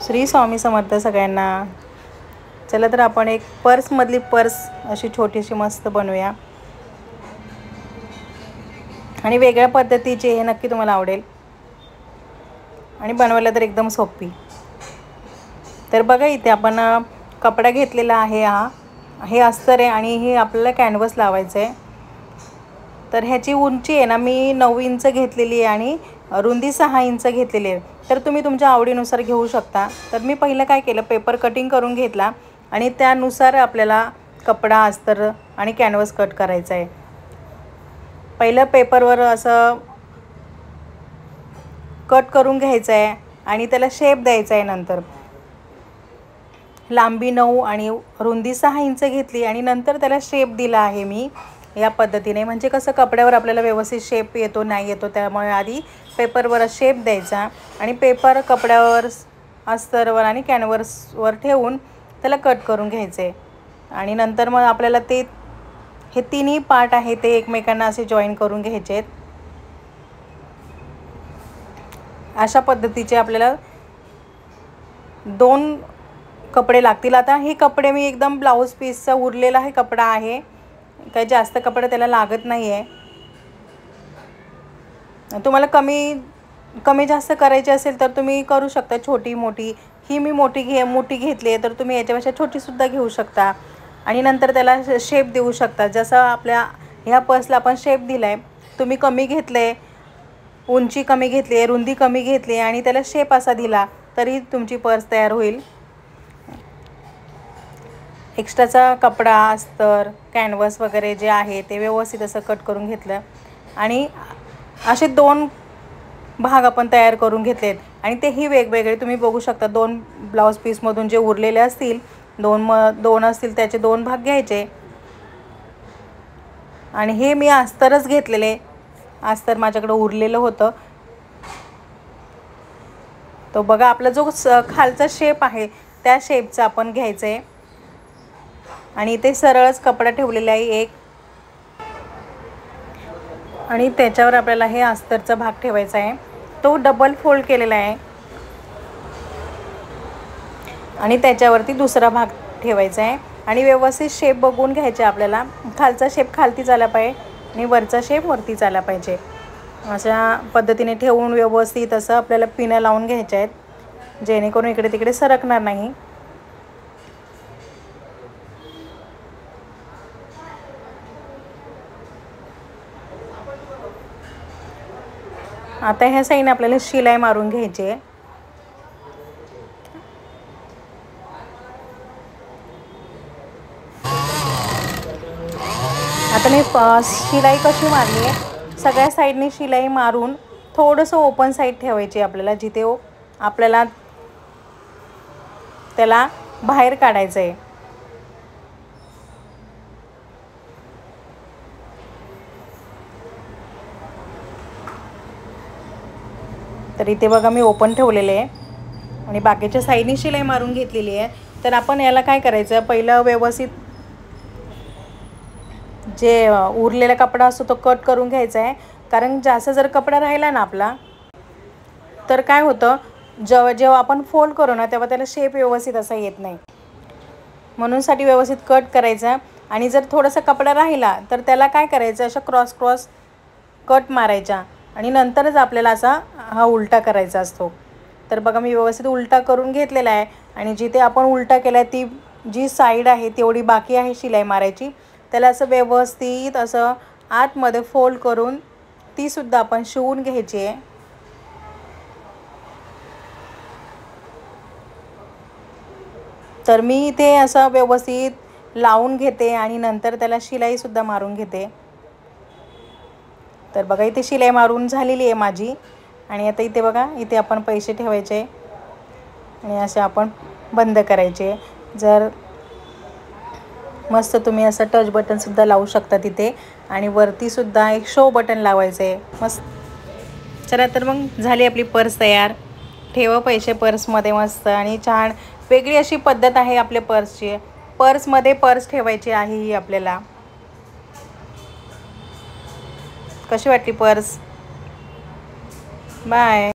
श्री स्वामी समर्थ सगळ्यांना। चला तर आपण एक पर्समधली पर्स अशी छोटीशी मस्त बनवूया आणि वेगळ्या पद्धतीची। हे नक्की तुम्हाला आवडेल आणि बनवायला तर एकदम सोपी। तर बघा इथे आपण कपडा घेतलेला आहे, हे अस्तर आहे आणि हे आपल्याला कॅनव्हास लावायचं आहे। तर ह्याची उंची आहे ना मी 9 इंच घेतलेली आहे आणि रुंदी 6 इंच घेतलेली आहे। तर तुम्ही तुमच्या आवडीनुसार घेऊ शकता। तर मी पहिलं काय केलं, पेपर कटिंग करून घेतला आणि त्यानुसार आपल्याला कपडा, अस्तर आणि कॅनव्हास कट करायचा आहे। पहिलं पेपरवर असं कट करून घ्यायचं आहे आणि त्याला शेप द्यायचा आहे। नंतर लांबी 9 आणि रुंदी 6 इंच घेतली आणि नंतर त्याला शेप दिला आहे मी या पद्धतीने। म्हणजे कसं कपड्यावर आपल्याला व्यवस्थित शेप येतो नाही येतो, त्यामुळे आधी पेपरवर शेप द्यायचा आणि पेपर कपड्यावर, अस्तरवर आणि कॅनव्हासवर ठेवून त्याला कट करून घ्यायचे आणि नंतर मग आपल्याला हे तिन्ही पार्ट आहे ते एकमेकांना असे जॉईन करून घ्यायचे आहेत। अशा पद्धतीचे आपल्याला 2 कपडे लागतील। आता हे कपडे मी एकदम ब्लाउज पीसचा उरलेला हे कपडा आहे, काही जास्त कपडा त्याला लागत नाही आहे। तुम्हाला कमी जास्त करायचे असेल तर तुम्ही करू शकता, छोटी मोठी। ही मी मोठी घेतली आहे, तर तुम्ही याच्यापेक्षा छोटीसुद्धा घेऊ शकता आणि नंतर त्याला शेप देऊ शकता। जसं आपल्या ह्या पर्सला आपण शेप दिला आहे, तुम्ही कमी घेतलं आहे, उंची कमी घेतली आहे, रुंदी कमी घेतली आणि त्याला शेप असा दिला तरी तुमची पर्स तयार होईल। एक्स्ट्राचा कपडा, अस्तर, कॅनव्हास वगैरे जे आहे ते व्यवस्थित असं कट करून घेतलं आणि असे 2 भाग आपण तयार करून घेतलेत आणि तेही वेगवेगळे तुम्ही बघू शकता। 2 ब्लाउज पीसमधून जे उरलेले असतील, 2 असतील त्याचे 2 भाग घ्यायचे आणि हे मी अस्तरच घेतलेले, अस्तर माझ्याकडे उरलेलं होतं। तो बघा आपला जो खालचा शेप आहे त्या शेपचा आपण घ्यायचं आहे आणि इथे सरळच कपडा ठेवलेला आहे एक आणि त्याच्यावर आपल्याला हे अस्तरचा भाग ठेवायचा आहे। तो डबल फोल्ड केलेला आहे आणि त्याच्यावरती दुसरा भाग ठेवायचा आहे आणि व्यवस्थित शेप बघून घ्यायचे आपल्याला। खालचा शेप खालती झाला पाहिजे आणि वरचा शेप वरती झाला पाहिजे। अशा पद्धतीने ठेवून व्यवस्थित असं आपल्याला पिनं लावून घ्यायच्या आहेत, जेणेकरून इकडे तिकडे सरकणार नाही। आता ह्या साईडने आपल्याला शिलाई मारून घ्यायची आहे। आता मी शिलाई कशी मारली आहे, सगळ्या साईडने शिलाई मारून थोडंसं ओपन साईड ठेवायची आपल्याला, जिथे आपल्याला त्याला बाहेर काढायचं आहे। तर इथे बघा मी ओपन ठेवलेले आहे आणि बाकीच्या साईडने शिलाई मारून घेतलेली आहे। तर आपण याला काय करायचं, पहिलं व्यवस्थित जे उरलेला कपडा असतो तो कट करून घ्यायचा आहे। कारण जास्त जर कपडा राहिला ना आपला तर काय होतं, जेव्हा आपण फोल्ड करू ना तेव्हा त्याला शेप व्यवस्थित असा येत नाही, म्हणूनसाठी व्यवस्थित कट करायचा। आणि जर थोडासा कपडा राहिला तर त्याला काय करायचं, अशा क्रॉस कट मारायचा आणि नंतरच आपल्याला असा हा उलटा करायचा असतो। तर बघा मी व्यवस्थित उलटा करून घेतलेला आहे आणि जिथे आपण उलटा केला आहे ती जी साईड आहे तेवढी बाकी आहे शिलाई मारायची। त्याला असं व्यवस्थित असं आतमध्ये फोल्ड करून तीसुद्धा आपण शिवून घ्यायची आहे। तर मी इथे असं व्यवस्थित लावून घेते आणि नंतर त्याला शिलाईसुद्धा मारून घेते। तर बघा इथे शिलाई मारून झालेली आहे माझी आणि आता इथे बघा, इथे आपण पैसे ठेवायचे आणि असे आपण बंद करायचे। जर मस्त तुम्ही असं टच बटनसुद्धा लावू शकता तिथे आणि वरतीसुद्धा एक शो बटन लावायचं आहे मस्त। चला तर मग झाली आपली पर्स तयार। ठेवा पैसे पर्समध्ये मस्त आणि छान वेगळी अशी पद्धत आहे आपल्या पर्सची। पर्समध्ये पर्स ठेवायची आहे ही आपल्याला। कशी वाटली पर्स? बाय।